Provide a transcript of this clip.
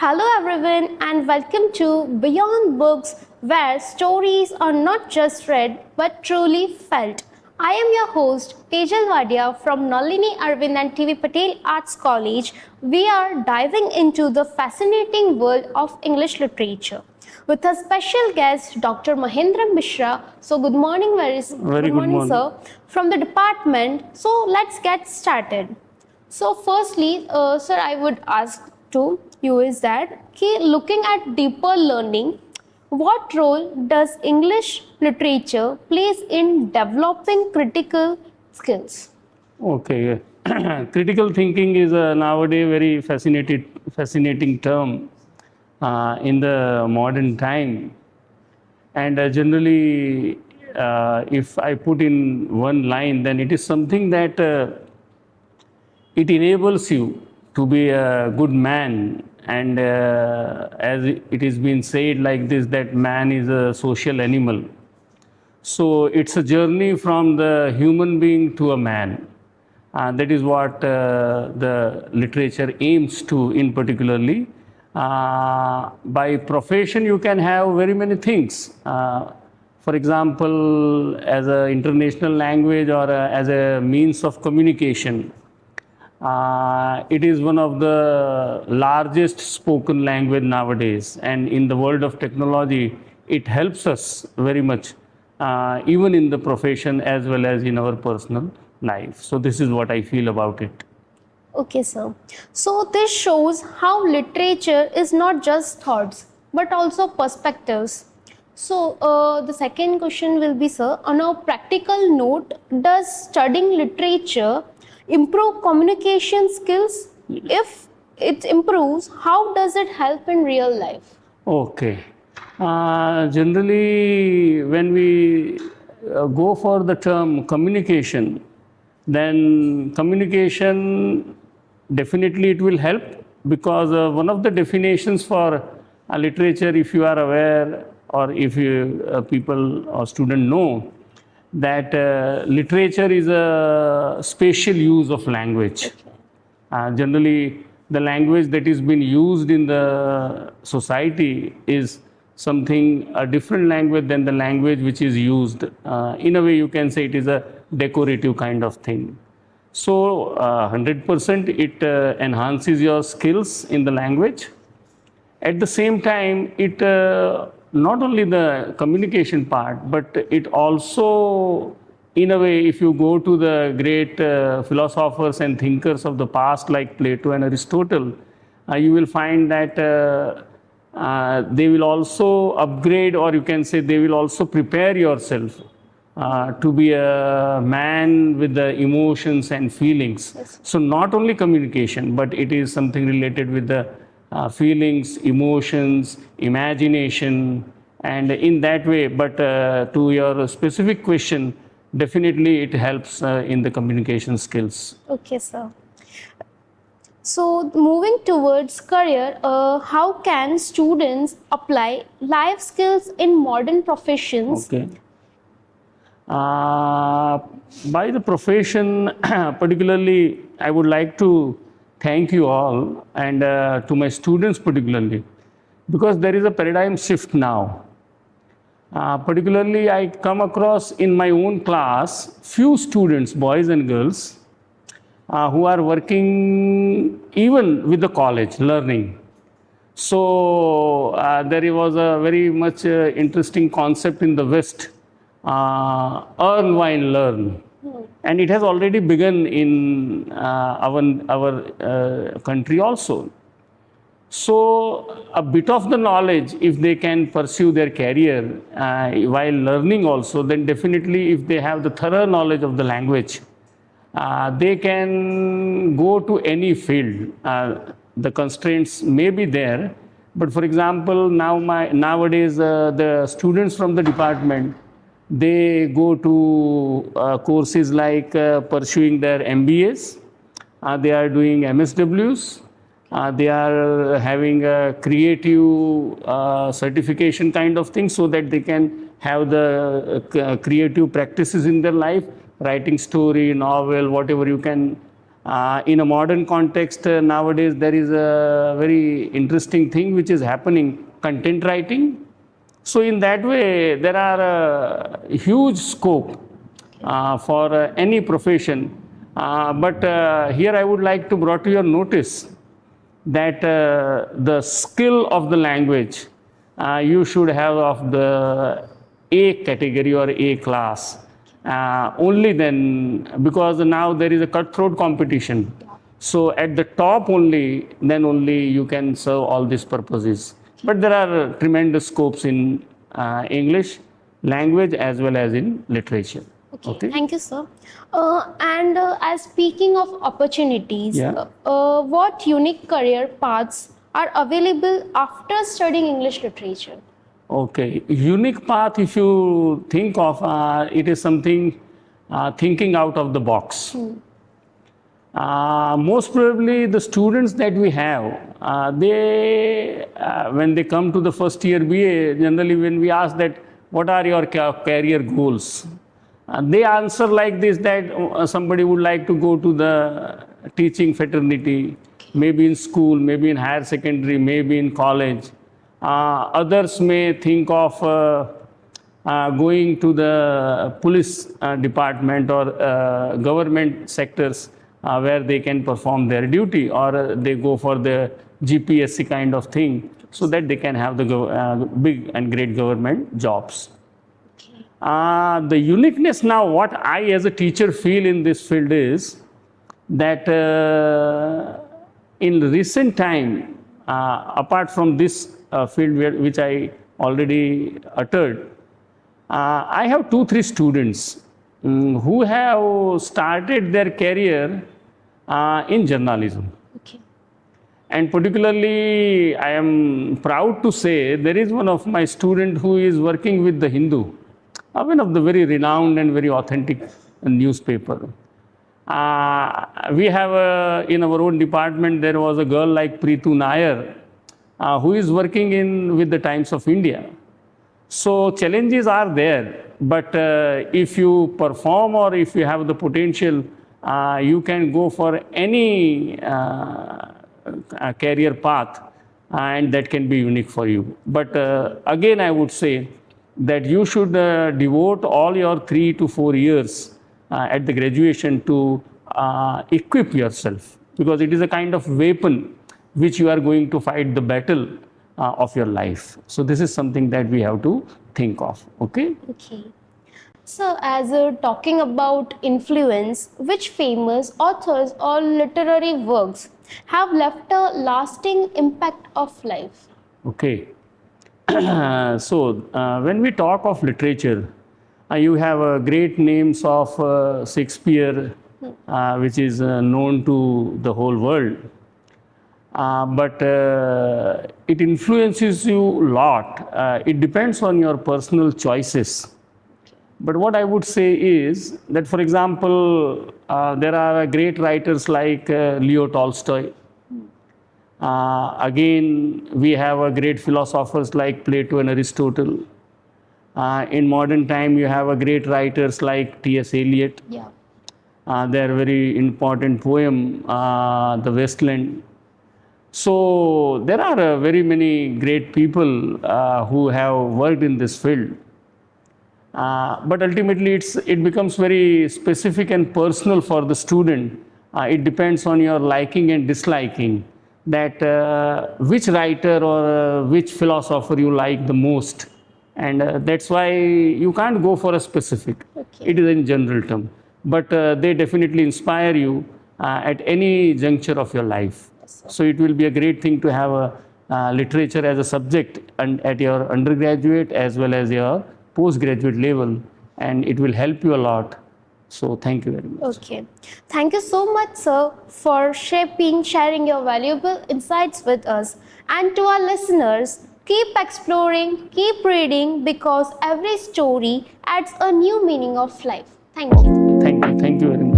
Hello everyone and welcome to Beyond Books, where stories are not just read but truly felt. I am your host Tejal Wadia from Nalini-Arvind T.V. Patel Arts College. We are diving into the fascinating world of English literature with a special guest, Dr. Mahendra Mishra. So good morning, Very good morning. sir, from the department. So let's get started. So firstly, sir, I would ask to you is that looking at deeper learning, what role does English literature plays in developing critical skills? Okay. Critical thinking is nowadays very fascinating term in the modern time. And generally, if I put in one line, then it is something that it enables you to be a good man. And as it is been said like this, that man is a social animal. So it's a journey from the human being to a man. That is what the literature aims to in particularly. By profession, you can have very many things. For example, as an international language or as a means of communication. It is one of the largest spoken language nowadays, and in the world of technology, it helps us very much, even in the profession as well as in our personal life. So this is what I feel about it. Okay, sir. So this shows how literature is not just thoughts but also perspectives. So the second question will be, sir, on a practical note, does studying literature improve communication skills? If it improves, how does it help in real life? Okay. Generally, when we go for the term communication, then communication definitely it will help, because one of the definitions for literature, if you are aware or if you people or student know, that literature is a spatial use of language. Generally, the language that is being used in the society is something a different language than the language which is used. In a way, you can say it is a decorative kind of thing. So, 100% it enhances your skills in the language. At the same time, it not only the communication part, but it also, in a way, if you go to the great philosophers and thinkers of the past like Plato and Aristotle, you will find that they will also upgrade, or you can say they will also prepare yourself to be a man with the emotions and feelings. Yes. So not only communication, but it is something related with the feelings, emotions, imagination, and in that way. But to your specific question, definitely it helps in the communication skills. Okay, sir. So moving towards career, how can students apply life skills in modern professions? Okay. By the profession, particularly, I would like to thank you all, and to my students particularly, because there is a paradigm shift now. Particularly, I come across in my own class few students, boys and girls, who are working even with the college learning. So there was a very much interesting concept in the West, earn while learn. And it has already begun in our country also. So a bit of the knowledge, if they can pursue their career while learning also, then definitely if they have the thorough knowledge of the language, they can go to any field. The constraints may be there, but for example, nowadays the students from the department, they go to courses like pursuing their MBAs, they are doing MSWs, they are having a creative certification kind of thing, so that they can have the creative practices in their life, writing story, novel, whatever you can In a modern context, nowadays there is a very interesting thing which is happening, content writing. So in that way, there are a huge scope for any profession. But here I would like to brought to your notice that the skill of the language you should have of the A category or A class. Only then, because now there is a cutthroat competition. So at the top only, then only you can serve all these purposes. But there are tremendous scopes in English language as well as in literature. Okay. Thank you, sir. As speaking of opportunities, Yeah. What unique career paths are available after studying English literature? Okay, unique path, if you think of, it is something thinking out of the box. Most probably the students that we have, when they come to the first year BA, generally when we ask that, what are your career goals? They answer like this, that somebody would like to go to the teaching fraternity, maybe in school, maybe in higher secondary, maybe in college. Others may think of going to the police department or government sectors where they can perform their duty, or they go for the GPSC kind of thing, so that they can have the big and great government jobs. The uniqueness now, what I as a teacher feel in this field is that in recent time, apart from this field which I already uttered, I have 2-3 students who have started their career in journalism. Okay. And particularly, I am proud to say there is one of my student who is working with the Hindu, one of the very renowned and very authentic newspaper. We have in our own department, there was a girl like Preetu Nair, who is working with the Times of India. So challenges are there, but if you perform or if you have the potential, you can go for any career path, and that can be unique for you. But again, I would say that you should devote all your 3 to 4 years at the graduation to equip yourself, because it is a kind of weapon which you are going to fight the battle of your life. So this is something that we have to think of. Okay. Okay. So, as talking about influence, which famous authors or literary works have left a lasting impact of life? Okay. So when we talk of literature, you have great names of Shakespeare, which is known to the whole world. But it influences you a lot. It depends on your personal choices. But what I would say is that, for example, there are great writers like Leo Tolstoy. Again, we have great philosophers like Plato and Aristotle. In modern time, you have great writers like T.S. Eliot. Yeah. Their very important poem, The Wasteland. So there are very many great people who have worked in this field. But ultimately, it becomes very specific and personal for the student. It depends on your liking and disliking, that which writer or which philosopher you like the most. And that's why you can't go for a specific. Okay. It is in general term. But they definitely inspire you at any juncture of your life. So it will be a great thing to have a literature as a subject and at your undergraduate as well as your postgraduate level, and it will help you a lot. So thank you very much. Okay. Thank you so much, sir, for sharing your valuable insights with us. And to our listeners, keep exploring, keep reading, because every story adds a new meaning of life. Thank you. Thank you very much.